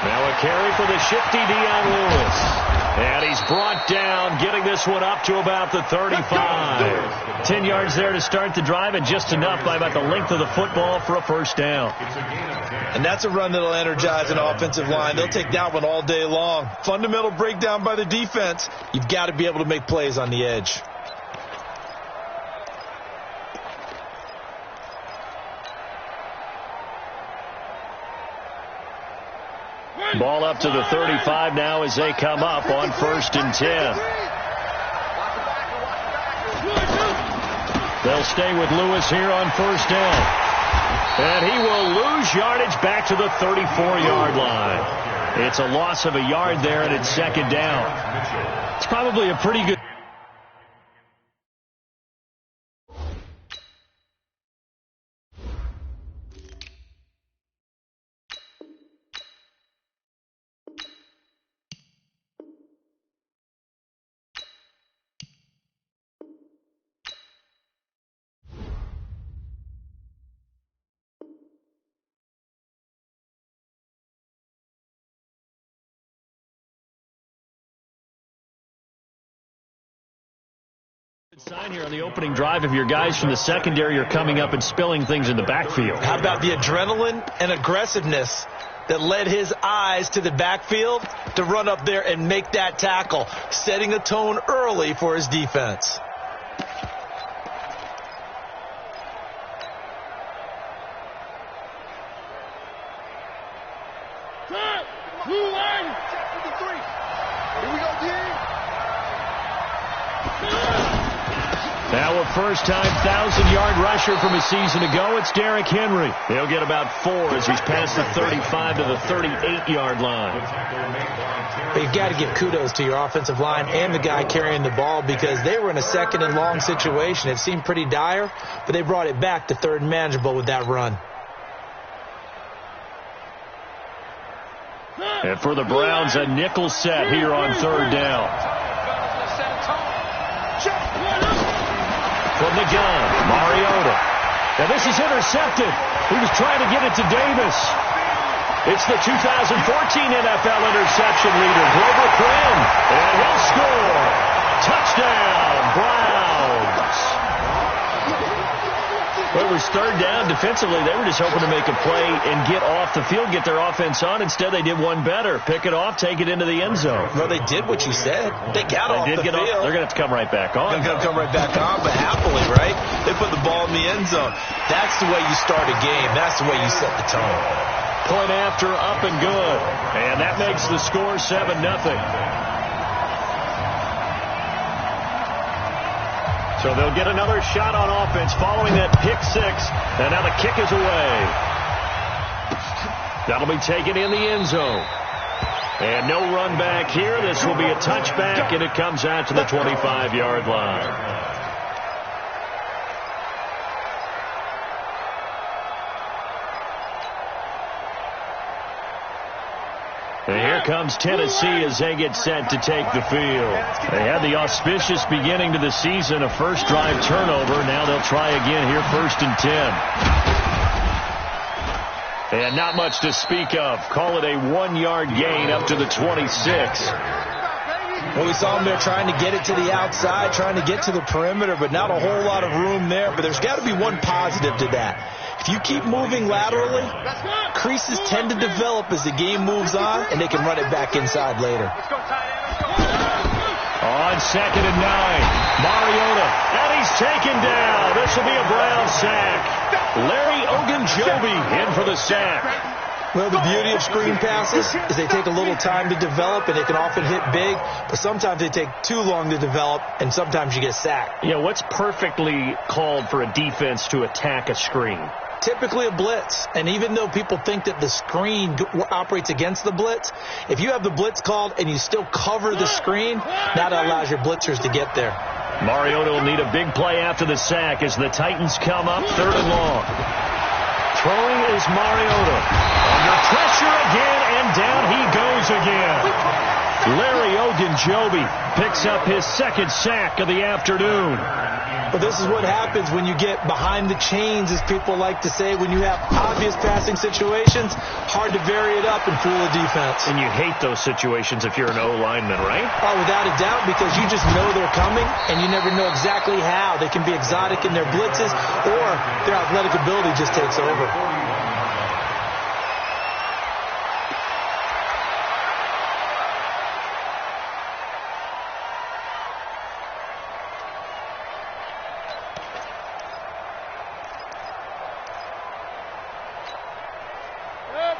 Now a carry for the shifty Dion Lewis. And he's brought down, getting this one up to about the 35. 10 yards there to start the drive, and just enough by about the length of the football for a first down. And that's a run that'll energize an offensive line. They'll take that one all day long. Fundamental breakdown by the defense. You've got to be able to make plays on the edge. Ball up to the 35 now as they come up on 1st and 10. They'll stay with Lewis here on 1st down. And he will lose yardage back to the 34-yard line. It's a loss of a yard there, and it's 2nd down. It's probably a pretty good... sign here on the opening drive of your guys from the secondary are coming up and spilling things in the backfield. How about the adrenaline and aggressiveness that led his eyes to the backfield to run up there and make that tackle, setting a tone early for his defense. Now a first-time 1,000-yard rusher from a season ago. It's Derrick Henry. He'll get about 4 as he's past the 35 to the 38-yard line. But you've got to give kudos to your offensive line and the guy carrying the ball, because they were in a 2nd and long situation. It seemed pretty dire, but they brought it back to 3rd and manageable with that run. And for the Browns, a nickel set here on 3rd down. From the gun, Mariota. Now this is intercepted. He was trying to get it to Davis. It's the 2014 NFL interception leader, Grover Quinn. And he'll score. Touchdown, Browns. Well, it was 3rd down. Defensively, they were just hoping to make a play and get off the field, get their offense on. Instead, they did one better. Pick it off, take it into the end zone. Well, they did what you said. They got off the field. They're going to have to come right back on. They're going to come right back on, but happily, right? They put the ball in the end zone. That's the way you start a game. That's the way you set the tone. Point after, up and good. And that makes the score 7-0. So they'll get another shot on offense following that pick 6. And now the kick is away. That'll be taken in the end zone. And no run back here. This will be a touchback, and it comes out to the 25-yard line. And here comes Tennessee as they get set to take the field. They had the auspicious beginning to the season, a first drive turnover. Now they'll try again here, 1st and 10. And not much to speak of. Call it a 1-yard gain up to the 26. Well, we saw them there trying to get it to the outside, trying to get to the perimeter, but not a whole lot of room there. But there's got to be one positive to that. If you keep moving laterally, creases tend to develop as the game moves on, and they can run it back inside later. On 2nd and 9, Mariota, and he's taken down. This will be a Brown sack. Larry Ogunjobi in for the sack. Well, the beauty of screen passes is they take a little time to develop, and they can often hit big, but sometimes they take too long to develop, and sometimes you get sacked. Yeah, what's perfectly called for a defense to attack a screen? Typically a blitz, and even though people think that the screen operates against the blitz, if you have the blitz called and you still cover the screen, that allows your blitzers to get there. Mariota will need a big play after the sack as the Titans come up 3rd and long. Throwing is Mariota. Under pressure again, and down he goes again. Larry Ogunjobi picks up his second sack of the afternoon. Well, this is what happens when you get behind the chains, as people like to say. When you have obvious passing situations, hard to vary it up and fool a defense. And you hate those situations if you're an O-lineman, right? Oh, without a doubt, because you just know they're coming, and you never know exactly how. They can be exotic in their blitzes, or their athletic ability just takes over.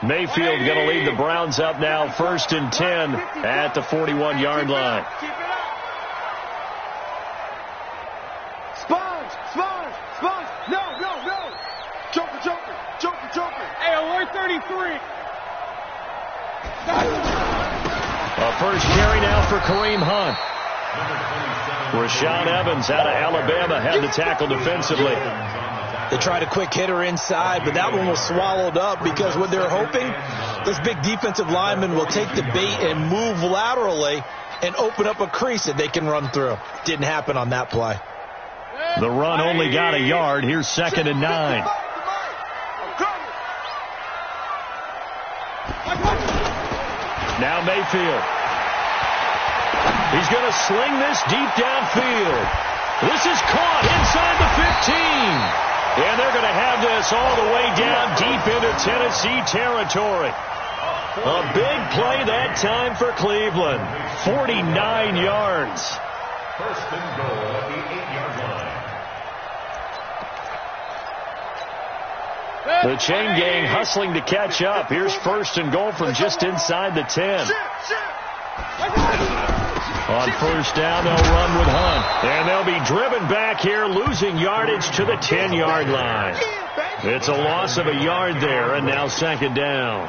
Mayfield going to lead the Browns up now, 1st and 10 at the 41-yard line. Sponge. No. Joker. Hey, alert 33. A first carry now for Kareem Hunt. Rashaan Evans out of Alabama had the tackle defensively. They tried a quick hitter inside, but that one was swallowed up because what they're hoping, this big defensive lineman will take the bait and move laterally and open up a crease that they can run through. Didn't happen on that play. The run only got a yard. Here's 2nd and 9. Now Mayfield. He's going to sling this deep downfield. This is caught inside the 15. And they're going to have this all the way down deep into Tennessee territory. A big play that time for Cleveland. 49 yards. 1st and goal at the 8-yard line. The chain gang hustling to catch up. Here's 1st and goal from just inside the 10. On 1st down, they'll run with Hunt. And they'll be driven back here, losing yardage to the 10-yard line. It's a loss of a yard there, and now 2nd down.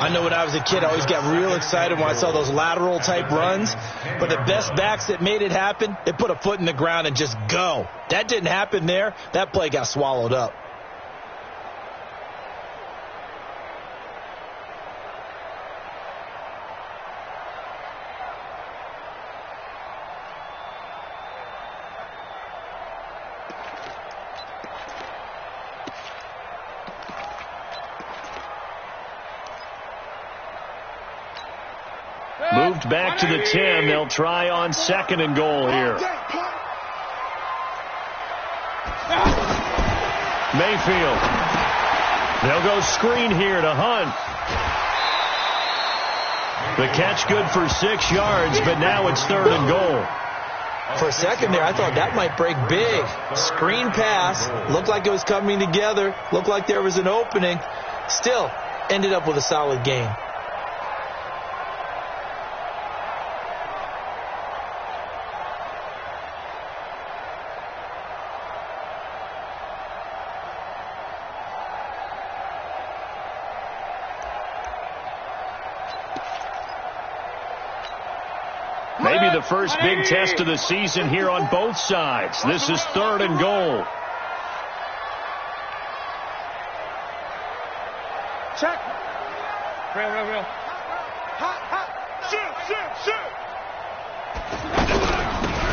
I know when I was a kid, I always got real excited when I saw those lateral-type runs. But the best backs that made it happen, they put a foot in the ground and just go. That didn't happen there. That play got swallowed up. Moved back to the 10. They'll try on 2nd and goal here. Mayfield. They'll go screen here to Hunt. The catch good for 6 yards, but now it's 3rd and goal. For a second there, I thought that might break big. Screen pass. Looked like it was coming together. Looked like there was an opening. Still, ended up with a solid gain. Maybe the first big test of the season here on both sides. This is 3rd and goal. Check. Real. Shoot.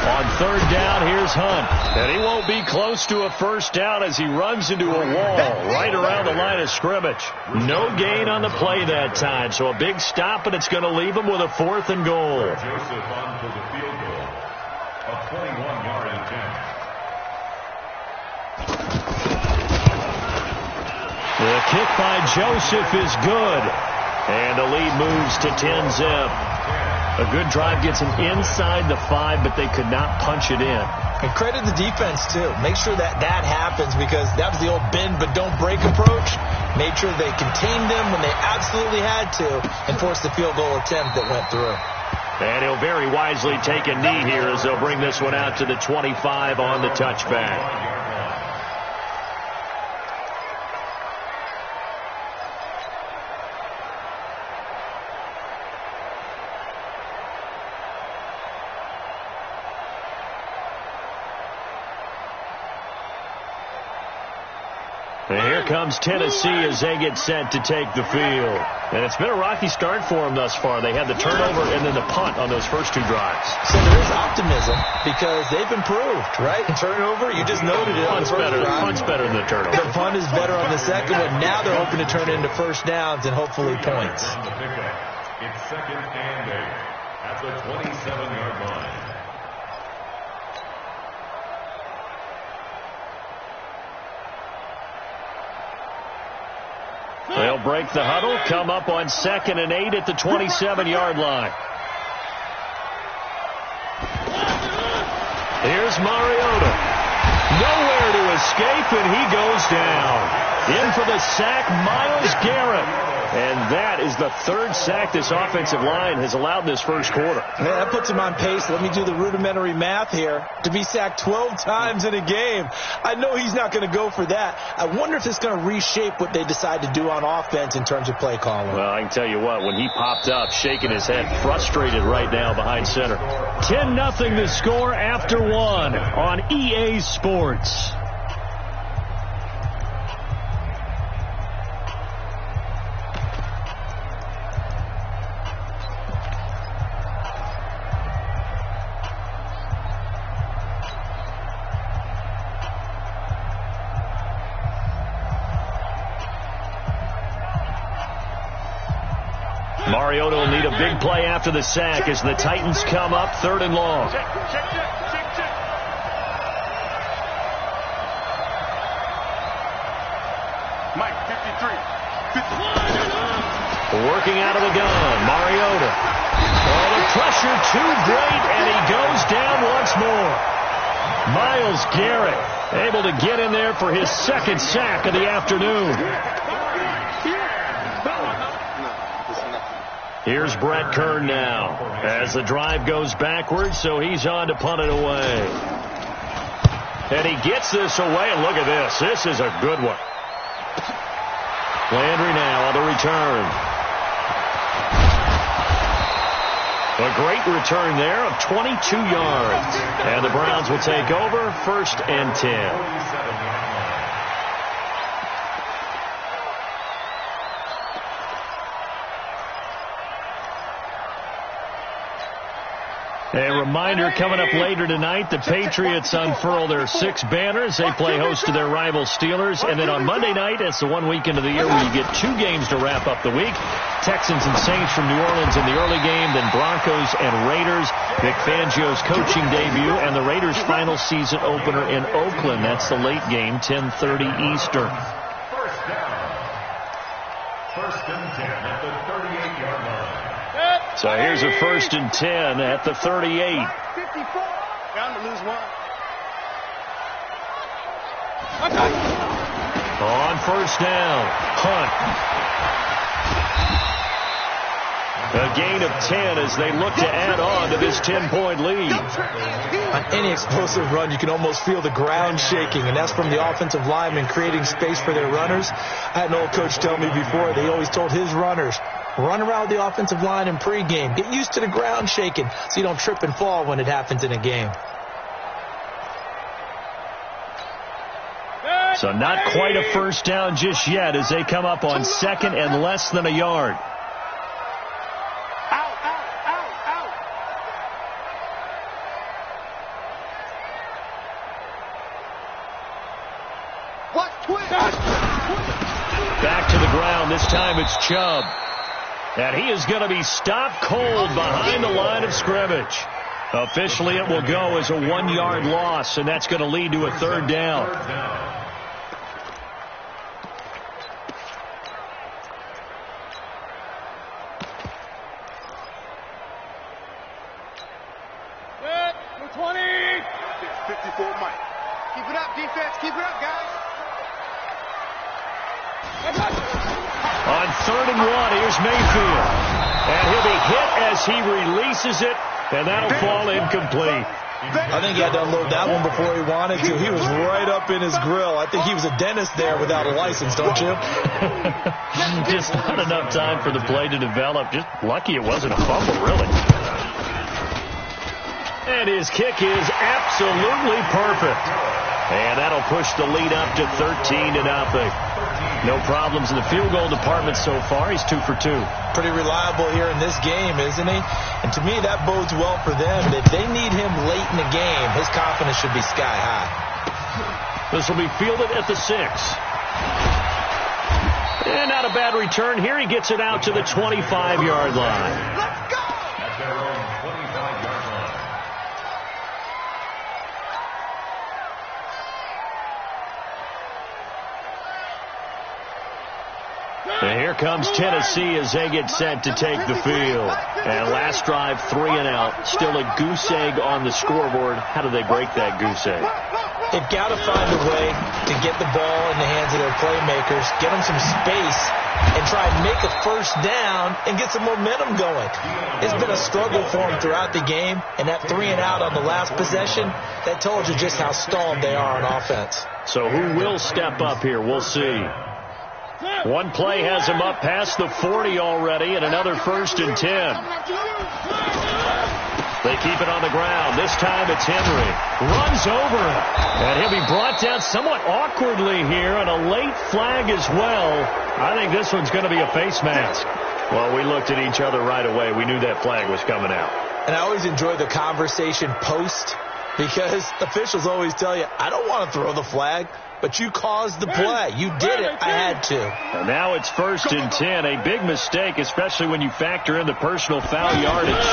On 3rd down, here's Hunt. And he won't be close to a 1st down as he runs into a wall right around the line of scrimmage. No gain on the play that time. So a big stop, and it's going to leave him with a 4th and goal. Joseph on for the field goal. A 21-yard attempt. The kick by Joseph is good. And the lead moves to 10-zip. A good drive gets them inside the 5, but they could not punch it in. And credit the defense, too. Make sure that happens, because that was the old bend but don't break approach. Made sure they contained them when they absolutely had to and forced the field goal attempt that went through. And he'll very wisely take a knee here as they'll bring this one out to the 25 on the touchback. And here comes Tennessee as they get set to take the field. And it's been a rocky start for them thus far. They had the turnover and then the punt on those first 2 drives. So there is optimism because they've improved, right? Turnover, you just noted it. Punt's better than the turnover. The punt is better on the second one. Now they're hoping to turn it into first downs and hopefully points. It's 2nd and 8 at the 27-yard line. They'll break the huddle, come up on 2nd and 8 at the 27-yard line. Here's Mariota. Nowhere to escape, and he goes down. In for the sack, Myles Garrett. And that is the 3rd sack this offensive line has allowed this first quarter. Yeah, that puts him on pace. Let me do the rudimentary math here. To be sacked 12 times in a game, I know he's not going to go for that. I wonder if it's going to reshape what they decide to do on offense in terms of play calling. Well, I can tell you what, when he popped up, shaking his head, frustrated right now behind center. 10-0 the score after 1 on EA Sports. Mariota will need a big play after the sack as the Titans come up 3rd and long. Mike, 53. Working out of the gun, Mariota. Oh, the pressure too great, and he goes down once more. Myles Garrett able to get in there for his 2nd sack of the afternoon. Here's Brett Kern now as the drive goes backwards, so he's on to punt it away. And he gets this away, and look at this. This is a good one. Landry now on the return. A great return there of 22 yards. And the Browns will take over 1st and 10. A reminder coming up later tonight, the Patriots unfurl their 6 banners. They play host to their rival Steelers. And then on Monday night, it's the one weekend of the year where you get 2 games to wrap up the week. Texans and Saints from New Orleans in the early game, then Broncos and Raiders. Vic Fangio's coaching debut and the Raiders' final season opener in Oakland. That's the late game, 10:30 Eastern. First down. 1st and 10 at the 38-yard line. So here's a 1st and 10 at the 38. 54. Down to lose 1. On 1st down, Hunt. A gain of 10 as they look to add on to this 10-point lead. On any explosive run, you can almost feel the ground shaking, and that's from the offensive linemen creating space for their runners. I had an old coach tell me before, they always told his runners, run around the offensive line in pregame. Get used to the ground shaking so you don't trip and fall when it happens in a game. So not quite a 1st down just yet as they come up on 2nd and less than a yard. Back to the ground. This time it's Chubb. And he is going to be stopped cold behind the line of scrimmage. Officially, it will go as a 1-yard loss, and that's going to lead to a 3rd down. Set. 20. 54, Mike. Keep it up, defense. Keep it up, guys. On 3rd and 1, here's Mayfield. And he'll be hit as he releases it, and that'll fall incomplete. I think he had to unload that one before he wanted to. He was right up in his grill. I think he was a dentist there without a license, don't you? Just not enough time for the play to develop. Just lucky it wasn't a fumble, really. And his kick is absolutely perfect. And that'll push the lead up to 13-0. No problems in the field goal department so far. He's 2 for 2. Pretty reliable here in this game, isn't he? And to me, that bodes well for them. If they need him late in the game, his confidence should be sky high. This will be fielded at the 6. And not a bad return here. He gets it out to the 25-yard line. Let's go! At their own 25-yard line. And here comes Tennessee as they get set to take the field. And last drive, 3 and out. Still a goose egg on the scoreboard. How do they break that goose egg? They've got to find a way to get the ball in the hands of their playmakers, get them some space, and try and make a first down and get some momentum going. It's been a struggle for them throughout the game, and that 3 and out on the last possession, that told you just how stalled they are on offense. So who will step up here? We'll see. One play has him up past the 40 already, and another 1st and 10. They keep it on the ground. This time it's Henry. Runs over it. And he'll be brought down somewhat awkwardly here, and a late flag as well. I think this one's going to be a face mask. Well, we looked at each other right away. We knew that flag was coming out. And I always enjoy the conversation post, because officials always tell you, I don't want to throw the flag, but you caused the play. You did it. I had to. And now it's 1st and 10. A big mistake, especially when you factor in the personal foul yardage.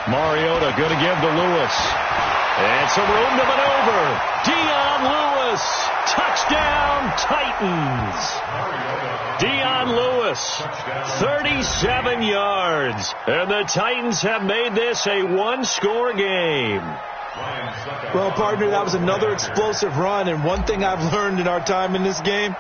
Mariota going to give to Lewis. And some room to maneuver. Dion Lewis. Touchdown, Titans. Dion Lewis, 37 yards. And the Titans have made this a one-score game. Well, partner, that was another explosive run, and one thing I've learned in our time in this game,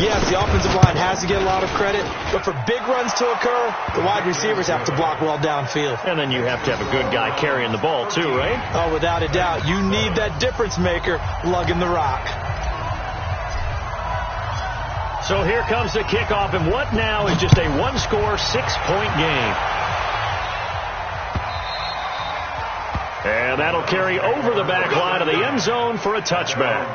yes, the offensive line has to get a lot of credit, but for big runs to occur, the wide receivers have to block well downfield. And then you have to have a good guy carrying the ball too, right? Oh, without a doubt. You need that difference maker lugging the rock. So here comes the kickoff, and what now is just a one-score, 6-point game. And that'll carry over the back line of the end zone for a touchback.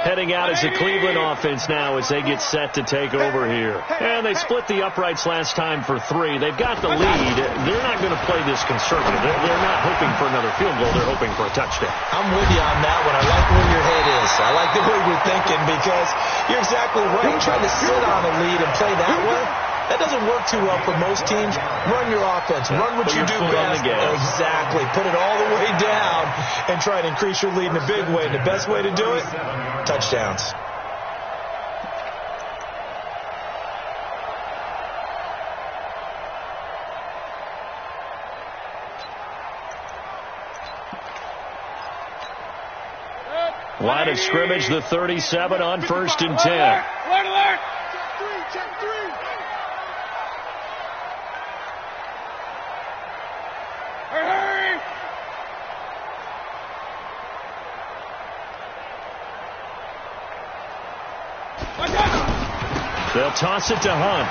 Heading out as the Cleveland offense now as they get set to take over here. And they split the uprights last time for 3. They've got the lead. They're not going to play this conservative. They're not hoping for another field goal. They're hoping for a touchdown. I'm with you on that one. I like where your head is. I like the way you're thinking, because you're exactly right. Trying to sit on a lead and play that way, that doesn't work too well for most teams. Run your offense. Run what you do best. Exactly. Put it all the way down and try to increase your lead in a big way. And the best way to do it, touchdowns. Line of scrimmage, the 37 on 1st and 10. Alert! Check three. Hurry! They'll toss it to Hunt.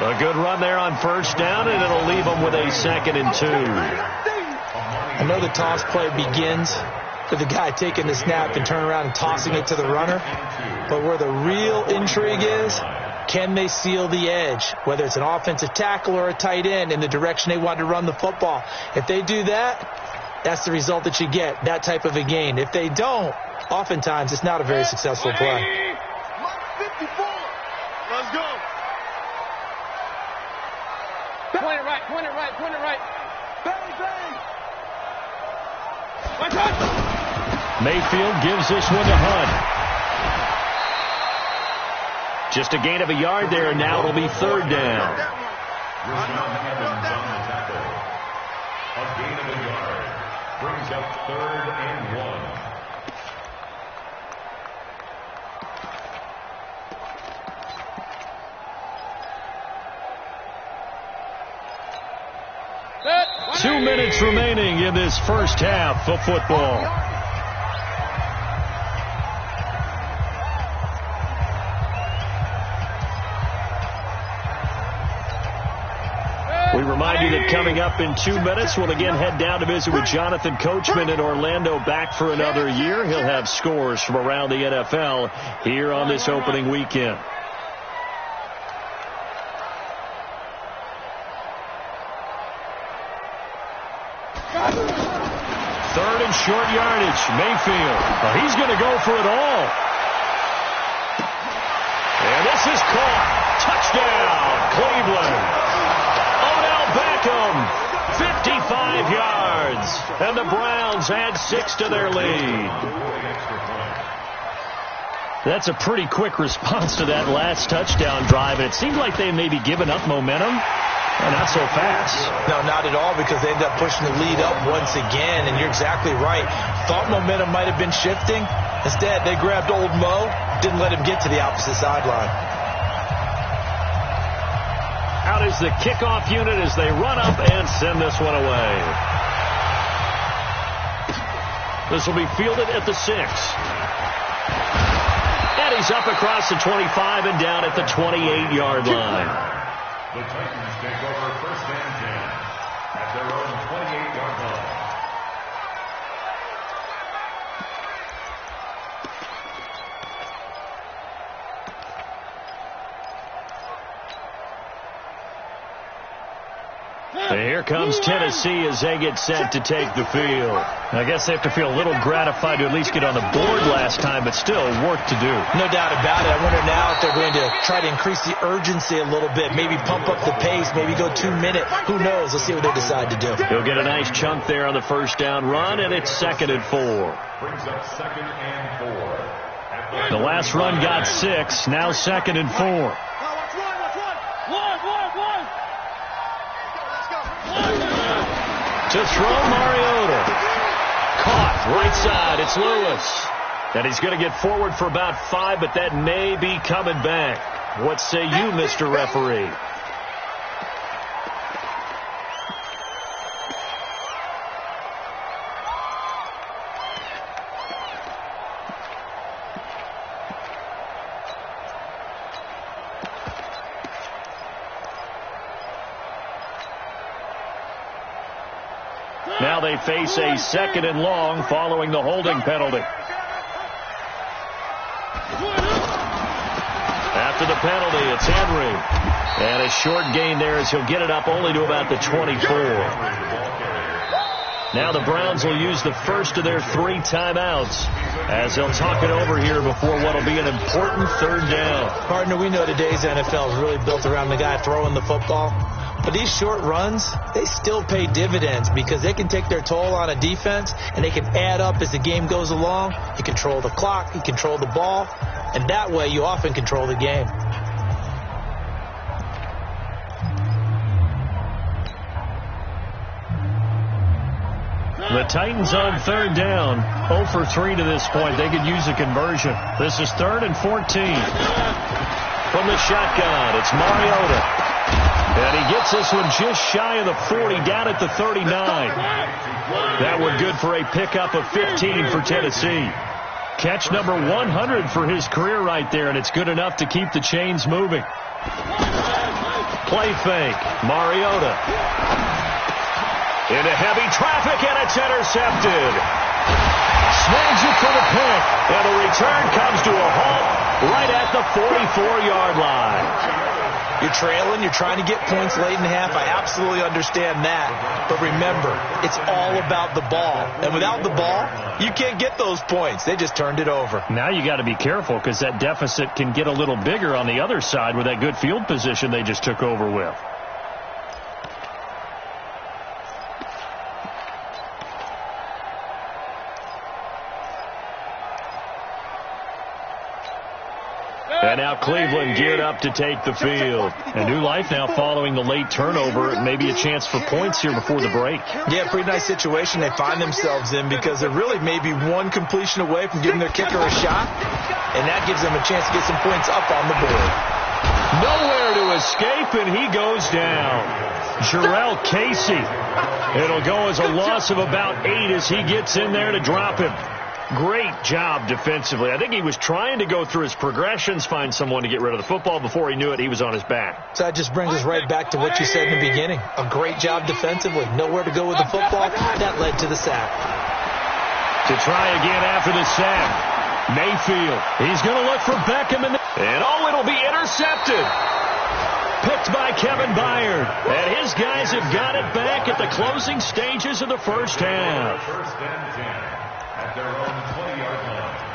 A good run there on 1st down, and it'll leave them with a 2nd and 2. I know the toss play begins with the guy taking the snap and turning around and tossing it to the runner. But where the real intrigue is, can they seal the edge, whether it's an offensive tackle or a tight end, in the direction they want to run the football? If they do that, that's the result that you get, that type of a gain. If they don't, oftentimes it's not a very successful play. 54. Let's go. Point it right. Bang, bang. Mayfield gives this one to Hunt. Just a gain of a yard there, and now it'll be 3rd down. A gain of a yard brings up 3rd and 1. minutes remaining in this first half of football. We remind you that coming up in 2 minutes, we'll again head down to visit with Jonathan Coachman in Orlando, back for another year. He'll have scores from around the NFL here on this opening weekend. Third and short yardage. Mayfield. Well, he's going to go for it all. And this is caught. Touchdown, Cleveland. Beckham, 55 yards, and the Browns add 6 to their lead. That's a pretty quick response to that last touchdown drive, and it seemed like they may be giving up momentum. Well, not so fast. No, not at all, because they ended up pushing the lead up once again, and you're exactly right. Thought momentum might have been shifting. Instead, they grabbed old Mo, didn't let him get to the opposite sideline. Out is the kickoff unit as they run up and send this one away. This will be fielded at the 6. And he's up across the 25 and down at the 28-yard line. The Titans take over first and 10 at their own 28-yard line. Here comes Tennessee as they get set to take the field. I guess they have to feel a little gratified to at least get on the board last time, but still work to do. No doubt about it. I wonder now if they're going to try to increase the urgency a little bit, maybe pump up the pace, maybe go 2 minute. Who knows? Let's see what they decide to do. He'll get a nice chunk there on the first down run, and it's 2nd and 4. Brings up 2nd and 4. The last run got 6, now 2nd and 4. To throw, Mariota. Caught right side. It's Lewis. And he's going to get forward for about 5, but that may be coming back. What say you, Mr. Referee? Now they face a 2nd and long following the holding penalty. After the penalty, it's Henry. And a short gain there as he'll get it up only to about the 24. Now the Browns will use the first of their 3 timeouts as they'll talk it over here before what will be an important 3rd down. Partner, we know today's NFL is really built around the guy throwing the football. But these short runs, they still pay dividends because they can take their toll on a defense and they can add up as the game goes along. You control the clock, you control the ball, and that way you often control the game. The Titans on 3rd down, 0 for 3 to this point. They could use a conversion. This is 3rd and 14. From the shotgun, it's Mariota. And he gets this one just shy of the 40, down at the 39. That one good for a pickup of 15 for Tennessee. Catch number 100 for his career right there, and it's good enough to keep the chains moving. Play fake, Mariota. Into heavy traffic, and it's intercepted. Snags it for the pick, and the return comes to a halt right at the 44-yard line. You're trailing, you're trying to get points late in the half. I absolutely understand that. But remember, it's all about the ball. And without the ball, you can't get those points. They just turned it over. Now you got to be careful because that deficit can get a little bigger on the other side with that good field position they just took over with. And now Cleveland geared up to take the field. A new life now following the late turnover. Maybe a chance for points here before the break. Yeah, pretty nice situation they find themselves in because they're really maybe one completion away from giving their kicker a shot. And that gives them a chance to get some points up on the board. Nowhere to escape, and he goes down. Jarrell Casey. It'll go as a loss of about 8 as he gets in there to drop him. Great job defensively. I think he was trying to go through his progressions, find someone to get rid of the football. Before he knew it, he was on his back. So that just brings us right back to what you said in the beginning. A great job defensively. Nowhere to go with the football. That led to the sack. To try again after the sack. Mayfield. He's going to look for Beckham. And it'll be intercepted. Picked by Kevin Byard. And his guys have got it back at the closing stages of the first half. First and 10 at their own 20-yard line.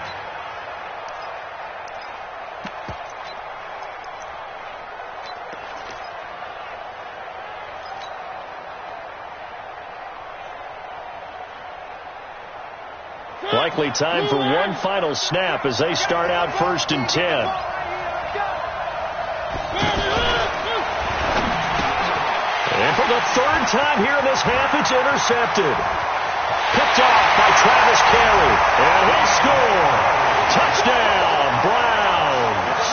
Likely time for one final snap as they start out 1st and 10. And for the 3rd time here in this half, it's intercepted. Picked off by Travis Carey. And he'll score. Touchdown, Browns.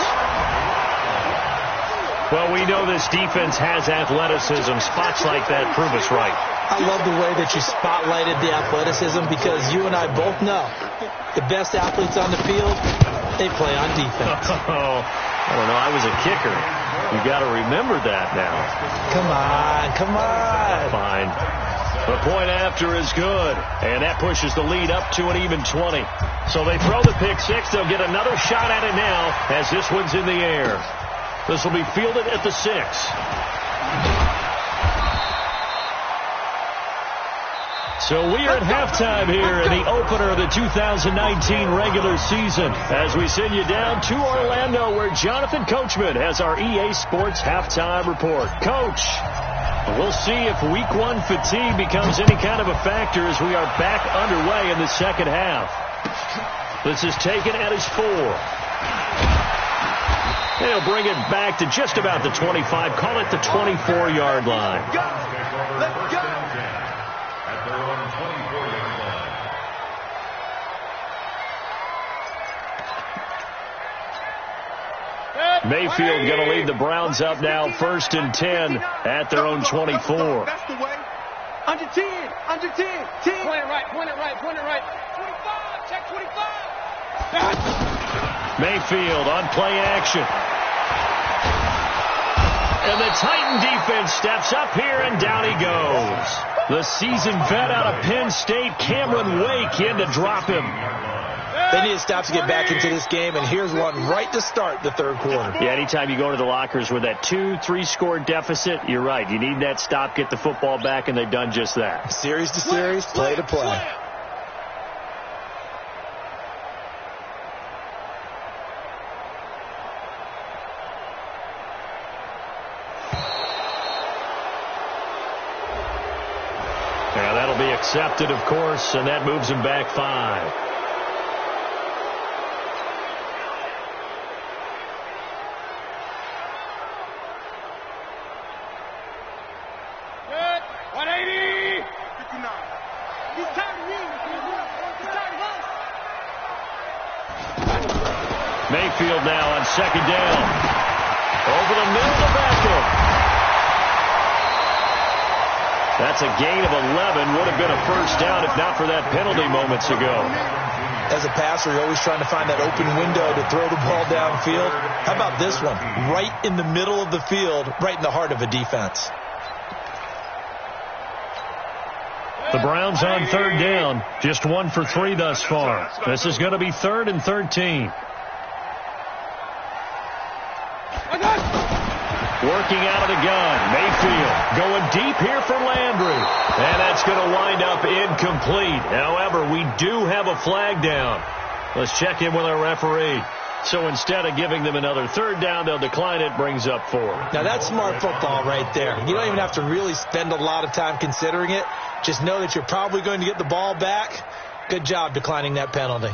Well, we know this defense has athleticism. Spots like that prove us right. I love the way that you spotlighted the athleticism because you and I both know the best athletes on the field, they play on defense. Oh, I don't know. I was a kicker. You got to remember that now. Come on. Fine. The point after is good, and that pushes the lead up to an even 20. So they throw the pick six. They'll get another shot at it now as this one's in the air. This will be fielded at the 6. So we are at halftime here in the opener of the 2019 regular season as we send you down to Orlando where Jonathan Coachman has our EA Sports halftime report. Coach, we'll see if week 1 fatigue becomes any kind of a factor as we are back underway in the second half. This is taken at his 4. They'll bring it back to just about the 25. Call it the 24-yard line. Let's go. At their own 24-yard line. Mayfield going to lead the Browns up now 1st and 10 at their own 24. That's the way. Under 10. 10. Point it right. 25. Check 25. Mayfield on play action. And the Titan defense steps up here, and down he goes. The seasoned vet out of Penn State, Cameron Wake, in to drop him. They need to stop to get back into this game, and here's one right to start the 3rd quarter. Yeah, anytime you go into the lockers with that 2-3 score deficit, you're right. You need that stop, get the football back, and they've done just that. Series to series, play to play. Yeah, that'll be accepted, of course, and that moves him back 5. Good. 180. 59. He's tired of you. He's tired of us. Mayfield now on 2nd down. Over the middle to Beckham. That's a gain of 11. Would have been a 1st down if not for that penalty moments ago. As a passer, you're always trying to find that open window to throw the ball downfield. How about this one? Right in the middle of the field, right in the heart of a defense. The Browns on 3rd down. Just 1 for 3 thus far. This is going to be 3rd and 13. Working out of the gun. Mayfield going deep here for Landry. And that's going to wind up incomplete. However, we do have a flag down. Let's check in with our referee. So instead of giving them another 3rd down, they'll decline it. Brings up 4. Now, that's smart football right there. You don't even have to really spend a lot of time considering it. Just know that you're probably going to get the ball back. Good job declining that penalty.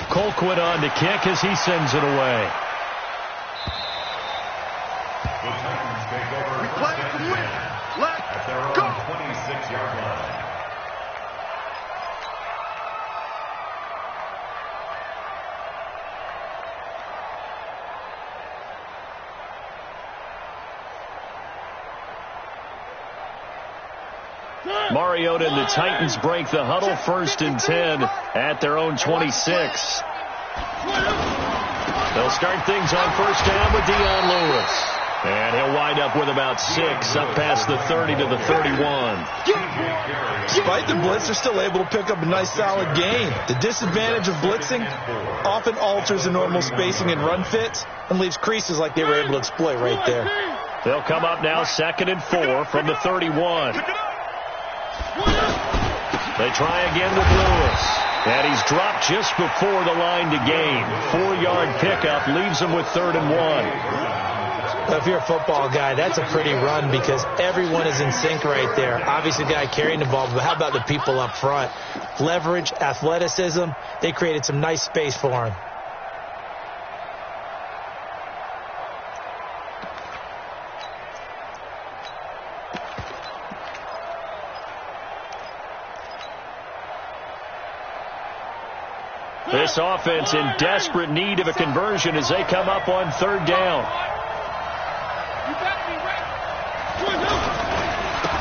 Colquitt on to kick as he sends it away. The Titans take over first and 10 at their own 26-yard line. Mariota and the Titans break the huddle, 1st and 10 at their own 26. They'll start things on 1st down with Dion Lewis. And he'll wind up with about 6 up past the 30 to the 31. Despite the blitz, they're still able to pick up a nice solid gain. The disadvantage of blitzing often alters the normal spacing and run fits and leaves creases like they were able to exploit right there. They'll come up now 2nd and 4 from the 31. They try again with Lewis. And he's dropped just before the line to gain. 4-yard pickup leaves him with 3rd and 1. If you're a football guy, that's a pretty run because everyone is in sync right there. Obviously, the guy carrying the ball, but how about the people up front? Leverage, athleticism, they created some nice space for him. This offense in desperate need of a conversion as they come up on 3rd down.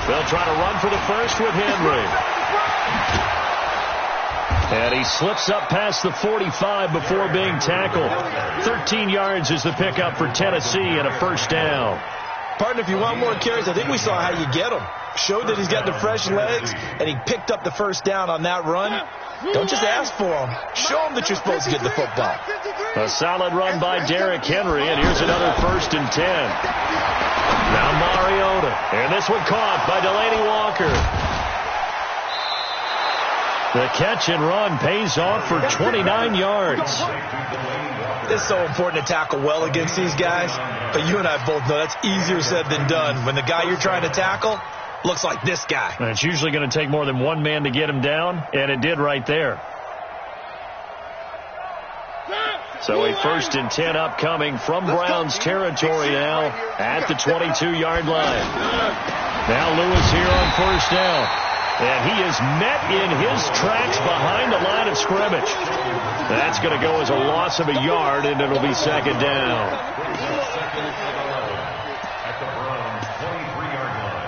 They'll try to run for the first with Henry. And he slips up past the 45 before being tackled. 13 yards is the pickup for Tennessee and a 1st down. Partner, if you want more carries, I think we saw how you get him. Showed that he's got the fresh legs, and he picked up the 1st down on that run. Don't just ask for him. Show him that you're supposed to get the football. A solid run by Derrick Henry, and here's another 1st and 10. Now Mariota, and this one caught by Delaney Walker. The catch and run pays off for 29 yards. It's so important to tackle well against these guys, but you and I both know that's easier said than done. When the guy you're trying to tackle looks like this guy. And it's usually going to take more than one man to get him down, and it did right there. So a 1st and 10 upcoming from Browns territory now at the 22-yard line. Now Lewis here on 1st down. And he is met in his tracks behind the line of scrimmage. That's going to go as a loss of a yard, and it'll be 2nd down. At the Browns' 23-yard line.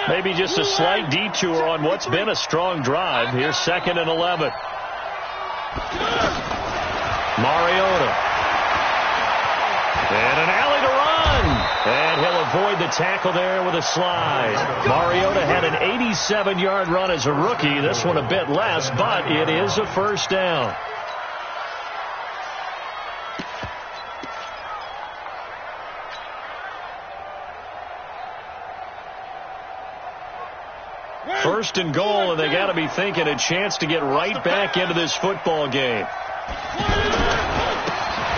Maybe just a slight detour on what's been a strong drive. Here's 2nd and 11. Mariota. And an alley to run. And he'll avoid the tackle there with a slide. Mariota had an 87-yard run as a rookie. This one a bit less, but it is a 1st down. First and goal, and they got to be thinking a chance to get right back into this football game.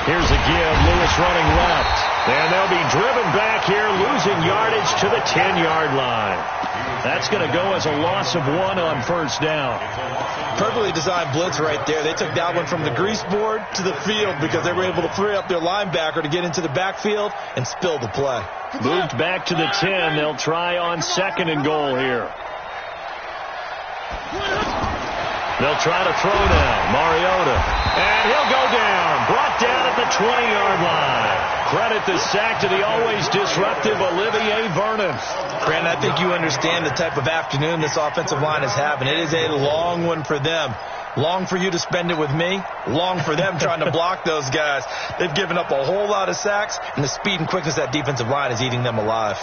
Here's a give. Lewis running left. And they'll be driven back here, losing yardage to the 10-yard line. That's going to go as a loss of 1 on 1st down. Perfectly designed blitz right there. They took that one from the grease board to the field because they were able to free up their linebacker to get into the backfield and spill the play. Moved back to the 10. They'll try on 2nd and goal here. They'll try to throw now. Mariota. And he'll go down. Brought down at the 20-yard line. Credit the sack to the always disruptive Olivier Vernon. Brandon, I think you understand the type of afternoon this offensive line is having. It is a long one for them. Long for you to spend it with me. Long for them trying to block those guys. They've given up a whole lot of sacks, and the speed and quickness of that defensive line is eating them alive.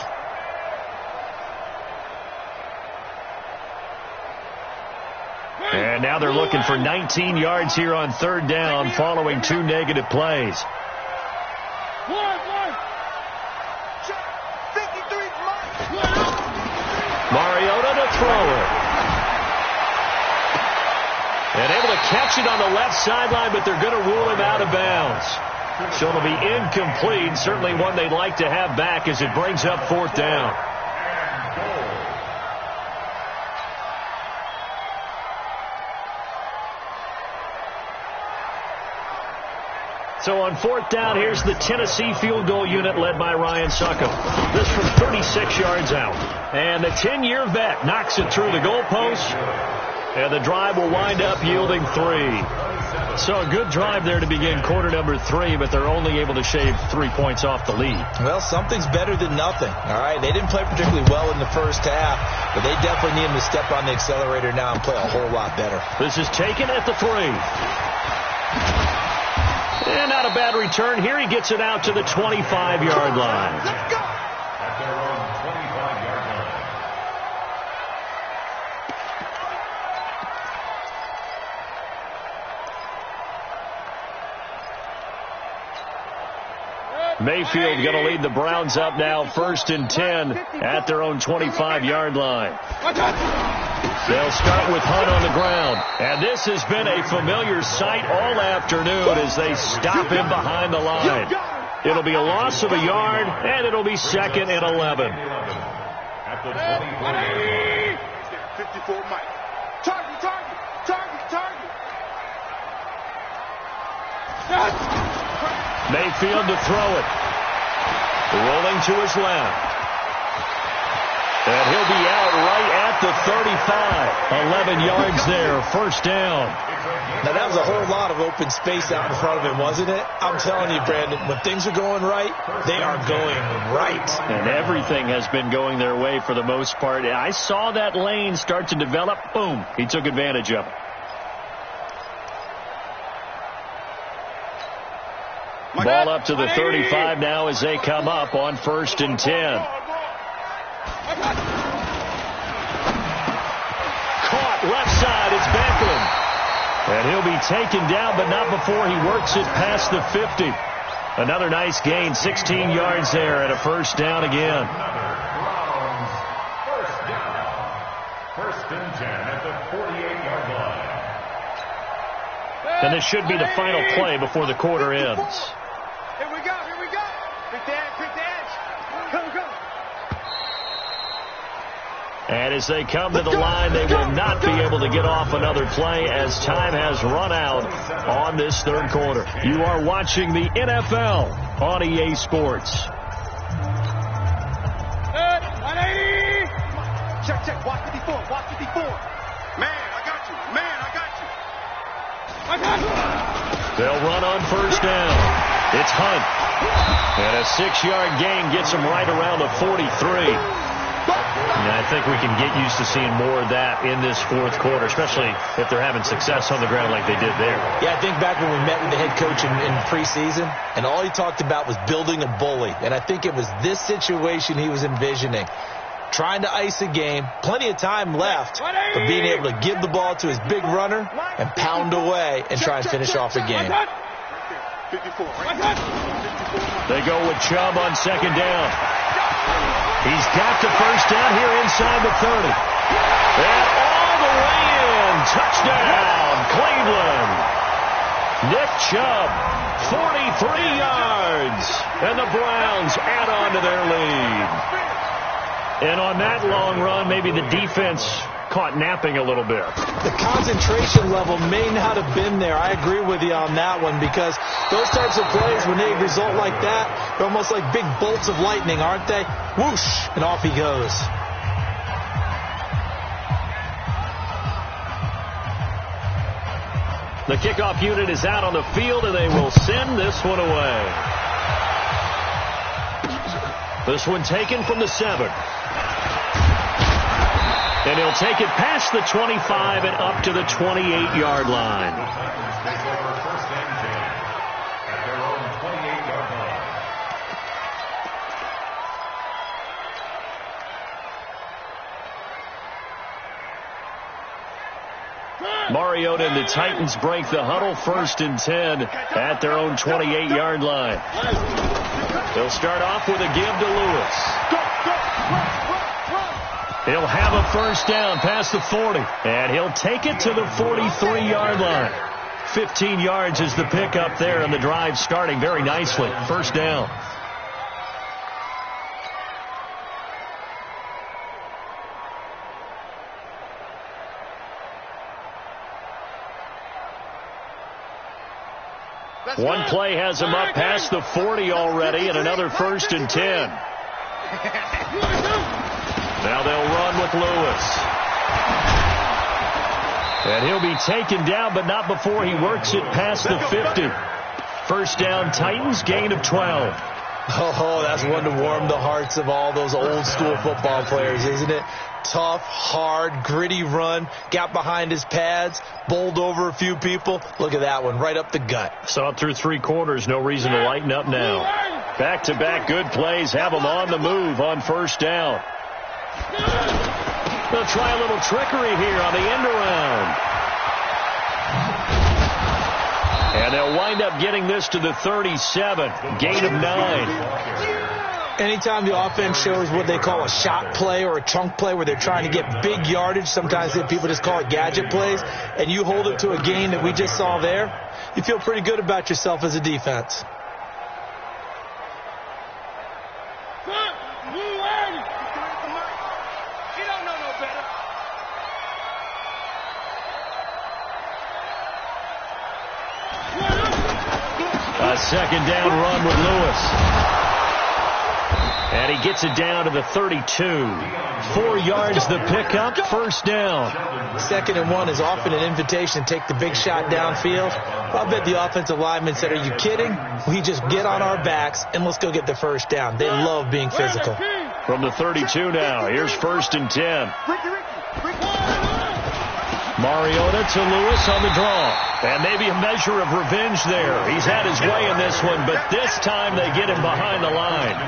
And now they're looking for 19 yards here on 3rd down following 2 negative plays. Mariota to throw it. And able to catch it on the left sideline, but they're going to rule him out of bounds. So it'll be incomplete. Certainly one they'd like to have back as it brings up 4th down. So on 4th down, here's the Tennessee field goal unit led by Ryan Succop. This from 36 yards out. And the 10-year vet knocks it through the goalpost. And the drive will wind up yielding 3. So a good drive there to begin quarter number 3, but they're only able to shave 3 points off the lead. Well, something's better than nothing, all right? They didn't play particularly well in the first half, but they definitely need them to step on the accelerator now and play a whole lot better. This is taken at the 3. And not a bad return here. He gets it out to the 25-yard line. Let's go. At their own 25-yard line. Mayfield going to lead the Browns up now, 1st and 10 at their own 25-yard line. They'll start with Hunt on the ground. And this has been a familiar sight all afternoon as they stop him behind the line. It'll be a loss of a yard, and it'll be 2nd and 11. At the 24-yard line. 54 Mike. Target, target, target, target. Mayfield to throw it. Rolling to his left. And he'll be out right at the 35. 11 yards there, 1st down. Now, that was a whole lot of open space out in front of him, wasn't it? I'm telling you, Brandon, when things are going right, they are going right. And everything has been going their way for the most part. I saw that lane start to develop. Boom. He took advantage of it. Ball up to the 35 now as they come up on 1st and 10. Caught left side. It's Beckham. And he'll be taken down, but not before he works it past the 50. Another nice gain, 16 yards there and a 1st down again. Browns, 1st down. 1st and 10 at the 48-yard line. And this should be the final play before the quarter ends. Here we go, here we go. Pick the edge. Come, come. And as they come to the line, they will not be able to get off another play as time has run out on this 3rd quarter. You are watching the NFL on EA Sports. Check, watch 54, watch 54. Man, I got you. They'll run on 1st down. It's Hunt. And a 6-yard gain gets him right around the 43. And I think we can get used to seeing more of that in this 4th quarter, especially if they're having success on the ground like they did there. Yeah, I think back when we met with the head coach in preseason, and all he talked about was building a bully. And I think it was this situation he was envisioning. Trying to ice a game, plenty of time left, but being able to give the ball to his big runner and pound away and try and finish off a game. 54. They go with Chubb on 2nd down. He's got the 1st down here inside the 30. And all the way in. Touchdown, Cleveland. Nick Chubb, 43 yards. And the Browns add on to their lead. And on that long run, maybe the defense caught napping a little bit. The concentration level may not have been there. I agree with you on that one because those types of plays, when they result like that, they're almost like big bolts of lightning, aren't they? Whoosh, and off he goes. The kickoff unit is out on the field, and they will send this one away. This one taken from the 7. And he'll take it past the 25 and up to the 28-yard line. The Titans take over 1st and 10 at their own 28-yard line. Mariota and the Titans break the huddle, 1st and 10 at their own 28-yard line. They'll start off with a give to Lewis. He'll have a 1st down past the 40, and he'll take it to the 43-yard line. 15 yards is the pickup there, and the drive starting very nicely. 1st down. One play has him up past the 40 already, and another 1st and 10. Now they'll run with Lewis. And he'll be taken down, but not before he works it past the 50. First down, Titans, gain of 12. Oh, that's one to warm the hearts of all those old school football players, isn't it? Tough, hard, gritty run, got behind his pads, bowled over a few people. Look at that one, right up the gut. Saw it through 3 quarters, no reason to lighten up now. Back-to-back good plays, have them on the move on first down. They'll try a little trickery here on the end around. And they'll wind up getting this to the 37, gain of 9. Anytime the offense shows what they call a shot play or a chunk play where they're trying to get big yardage, sometimes people just call it gadget plays, and you hold it to a gain that we just saw there, you feel pretty good about yourself as a defense. A second down run with Lewis. And he gets it down to the 32. 4 yards the pickup, first down. 2nd and 1 is often an invitation to take the big shot downfield. I bet the offensive lineman said, are you kidding? We just get on our backs and let's go get the first down. They love being physical. From the 32 now, here's 1st and 10. Mariota to Lewis on the draw. And maybe a measure of revenge there. He's had his way in this one, but this time they get him behind the line.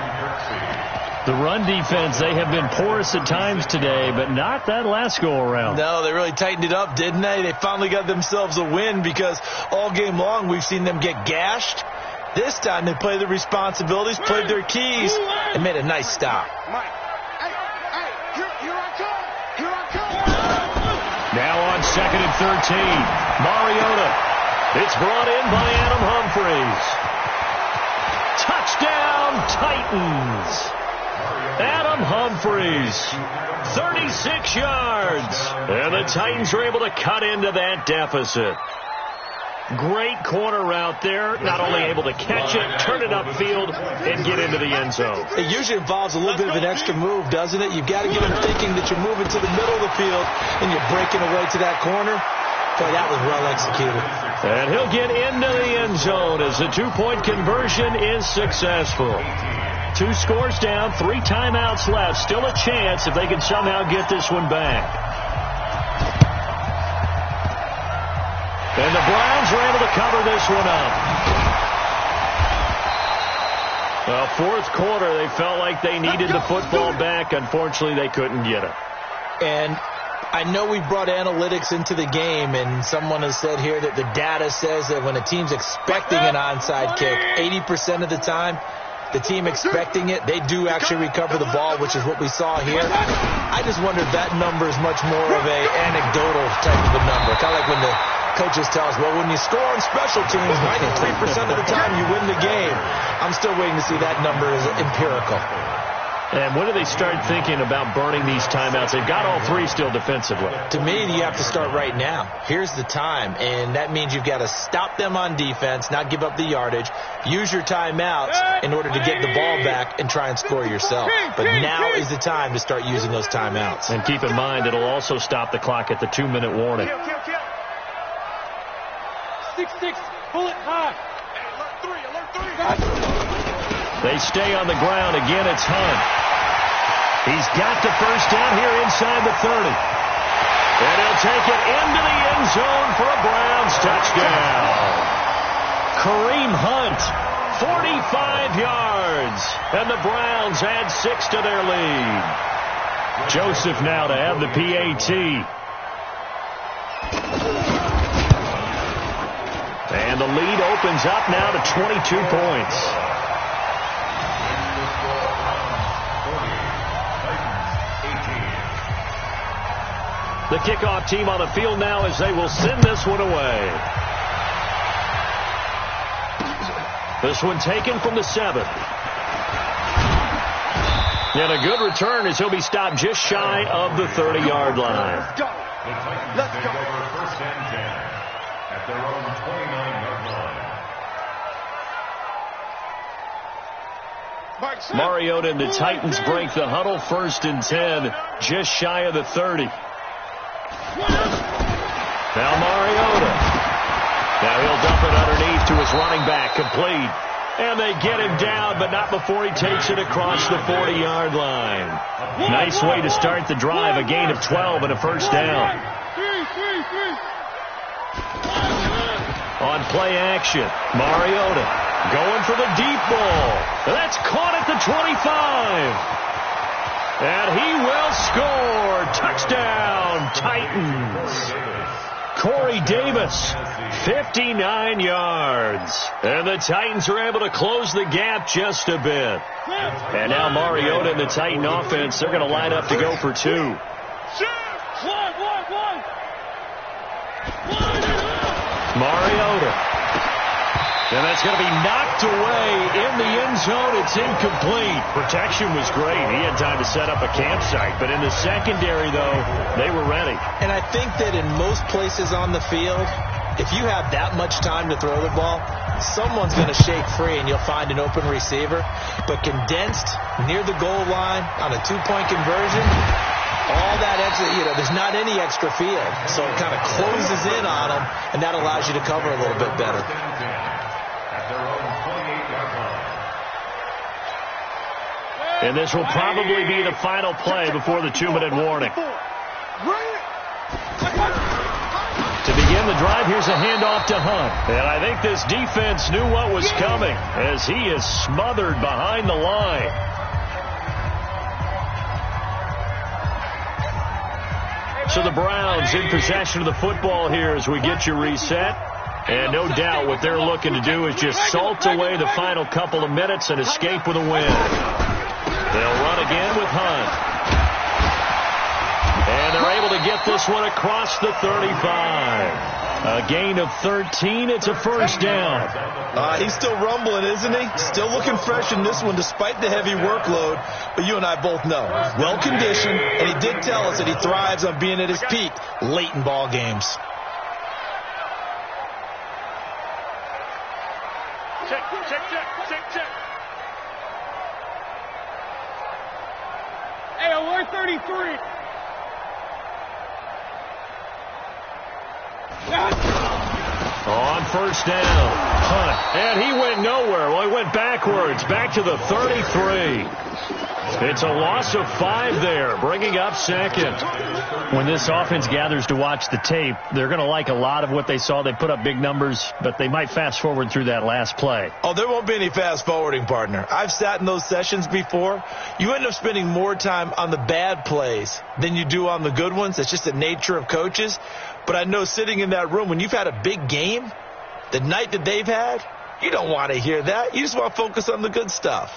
The run defense, they have been porous at times today, but not that last go-around. No, they really tightened it up, didn't they? They finally got themselves a win because all game long we've seen them get gashed. This time they played their responsibilities, played their keys, and made a nice stop. Now on 2nd and 13, Mariota. It's brought in by Adam Humphries. Touchdown, Titans. Adam Humphries, 36 yards. And the Titans are able to cut into that deficit. Great corner route there. Not only able to catch it, turn it upfield, and get into the end zone. It usually involves a little bit of an extra move, doesn't it? You've got to get them thinking that you're moving to the middle of the field and you're breaking away to that corner. Boy, that was well executed. And he'll get into the end zone as the 2-point conversion is successful. 2 scores down, 3 timeouts left. Still a chance if they can somehow get this one back. And the Browns are able to cover this one up. Well, 4th quarter, they felt like they needed the football back. Unfortunately, they couldn't get it. And I know we brought analytics into the game, and someone has said here that the data says that when a team's expecting an onside kick, 80% of the time, the team expecting it, they do actually recover the ball, which is what we saw here. I just wonder if that number is much more of a anecdotal type of a number. Kind of like when the coaches tell us, well, when you score on special teams, 93% of the time you win the game. I'm still waiting to see that number as empirical. And when do they start thinking about burning these timeouts? They've got all 3 still defensively. To me, you have to start right now. Here's the time, and that means you've got to stop them on defense, not give up the yardage, use your timeouts in order to get the ball back and try and score yourself. But now is the time to start using those timeouts. And keep in mind, it'll also stop the clock at the 2-minute warning. 6-6, pull it high. Alert 3. They stay on the ground. Again, it's Hunt. He's got the first down here inside the 30. And he'll take it into the end zone for a Browns touchdown. Kareem Hunt, 45 yards. And the Browns add 6 to their lead. Joseph now to have the PAT. And the lead opens up now to 22 points. The kickoff team on the field now as they will send this one away. This one taken from the 7. And a good return as he'll be stopped just shy of the 30-yard line. Let's go. First and 10 at their own 29-yard line. Mariota and the Titans break the huddle. 1st and 10, just shy of the 30. Now Mariota. Now he'll dump it underneath to his running back, complete. And they get him down, but not before he takes it across the 40-yard line. Nice way to start the drive, a gain of 12 and a first down. On play action, Mariota going for the deep ball. That's caught at the 25. And he will score. Touchdown, Titans. Corey Davis, 59 yards. And the Titans are able to close the gap just a bit. And now Mariota and the Titan offense, they're going to line up to go for two. Mariota. And that's going to be knocked away in the end zone. It's incomplete. Protection was great. He had time to set up a campsite. But in the secondary, though, they were ready. And I think that in most places on the field, if you have that much time to throw the ball, someone's going to shake free and you'll find an open receiver. But condensed near the goal line on a two-point conversion, all that extra, there's not any extra field. So it kind of closes in on them, and that allows you to cover a little bit better. And this will probably be the final play before the 2-minute warning. To begin the drive, here's a handoff to Hunt. And I think this defense knew what was coming as he is smothered behind the line. So the Browns in possession of the football here as we get you reset. And no doubt what they're looking to do is just salt away the final couple of minutes and escape with a win. They'll run again with Hunt. And they're able to get this one across the 35. A gain of 13. It's a first down. He's still rumbling, isn't he? Still looking fresh in this one despite the heavy workload. But you and I both know. Well-conditioned, and he did tell us that he thrives on being at his peak late in ball games. Check. Hey, alert 33. On first down, Hunt. And he went nowhere. Well, he went backwards, back to the 33. It's a loss of 5 there, bringing up second. When this offense gathers to watch the tape, they're going to like a lot of what they saw. They put up big numbers, but they might fast forward through that last play. Oh, there won't be any fast forwarding, partner. I've sat in those sessions before. You end up spending more time on the bad plays than you do on the good ones. It's just the nature of coaches. But I know sitting in that room, when you've had a big game, the night that they've had, you don't want to hear that. You just want to focus on the good stuff.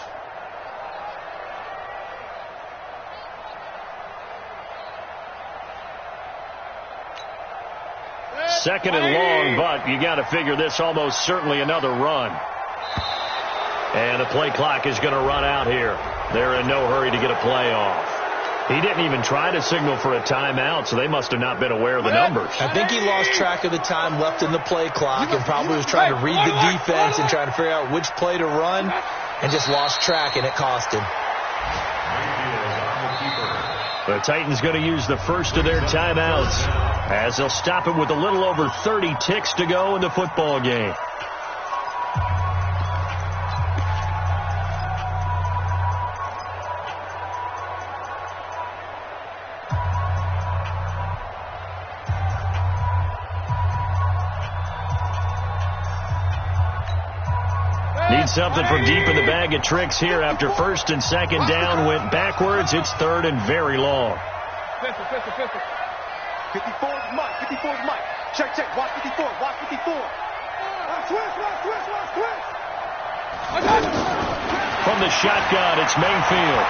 Second and long, but you got to figure this almost certainly another run. And the play clock is going to run out here. They're in no hurry to get a play off. He didn't even try to signal for a timeout, so they must have not been aware of the numbers. I think he lost track of the time left in the play clock and probably was trying to read the defense and trying to figure out which play to run and just lost track, and it cost him. The Titans going to use the first of their timeouts as they'll stop it with a little over 30 ticks to go in the football game. Need something from deep in the bag of tricks here after first and second down went backwards. It's third and very long. Pistol. 54's Mike. Check. Watch 54. Twist. From the shotgun, it's Mayfield.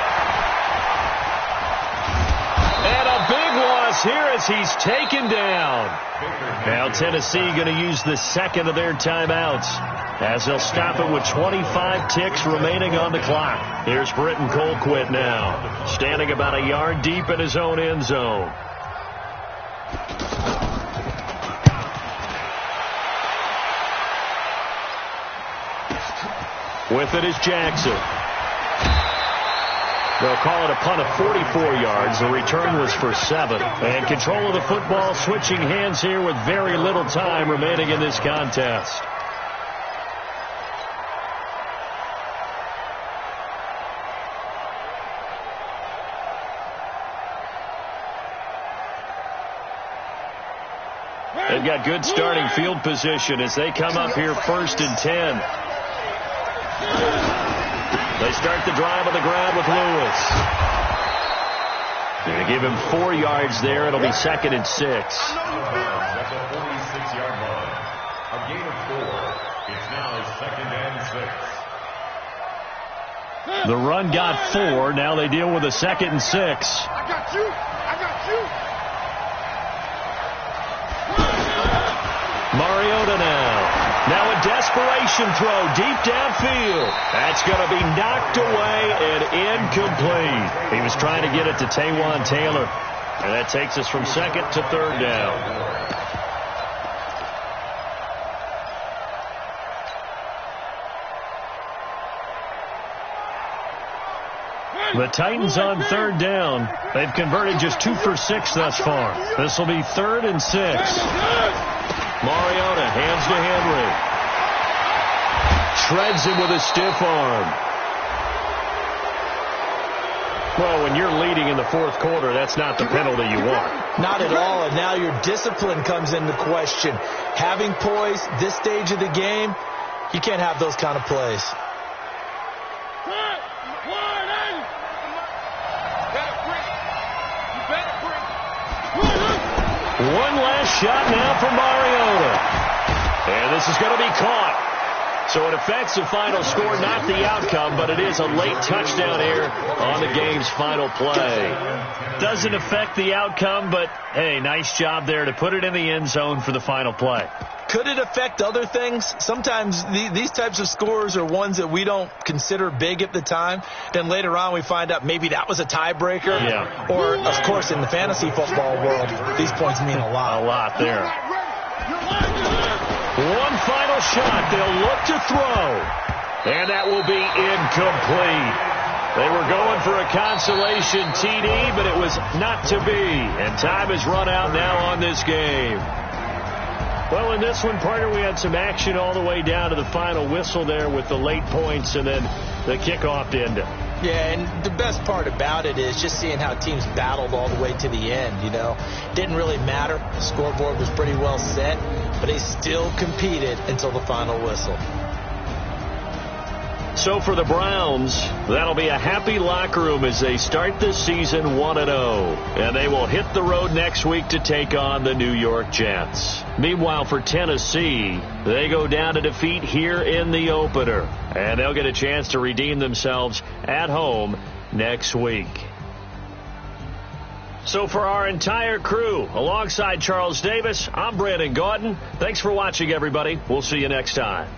And a big loss here as he's taken down. Now Tennessee going to use the second of their timeouts as they'll stop it with 25 ticks remaining on the clock. Here's Britton Colquitt now, standing about a yard deep in his own end zone. With it is Jackson. They'll call it a punt of 44 yards. The return was for 7. And control of the football switching hands here with very little time remaining in this contest. They've got good starting field position as they come up here 1st and 10. They start the drive on the ground with Lewis. They're going to give him 4 yards there. It'll be 2nd and 6. At the 46-yard line. A gain of 4. It's now 2nd and 6. The run got 4. Now they deal with a 2nd and 6. I got you. I got you. Mariota now. Now a desperation throw deep downfield. That's going to be knocked away and incomplete. He was trying to get it to Taywan Taylor. And that takes us from 2nd to 3rd down. The Titans on 3rd down. They've converted just 2 for 6 thus far. This will be 3rd and 6. Mariota hands to Henry. Shreds him with a stiff arm. Well, when you're leading in the 4th quarter, that's not the penalty you want. Not at all, and now your discipline comes into question. Having poise this stage of the game, you can't have those kind of plays. One last shot now for Mariota. And this is going to be caught. So it affects the final score, not the outcome, but it is a late touchdown here on the game's final play. Doesn't affect the outcome, but, hey, nice job there to put it in the end zone for the final play. Could it affect other things? Sometimes these types of scores are ones that we don't consider big at the time. Then later on we find out maybe that was a tiebreaker. Yeah. Or, of course, in the fantasy football world, these points mean a lot. A lot there. One final shot. They'll look to throw. And that will be incomplete. They were going for a consolation TD, but it was not to be. And time has run out now on this game. Well, in this one, partner, we had some action all the way down to the final whistle there with the late points and then the kickoff to end it. Yeah, and the best part about it is just seeing how teams battled all the way to the end, you know. Didn't really matter. The scoreboard was pretty well set, but they still competed until the final whistle. So for the Browns, that'll be a happy locker room as they start this season 1-0. And they will hit the road next week to take on the New York Jets. Meanwhile, for Tennessee, they go down to defeat here in the opener. And they'll get a chance to redeem themselves at home next week. So for our entire crew, alongside Charles Davis, I'm Brandon Gaudin. Thanks for watching, everybody. We'll see you next time.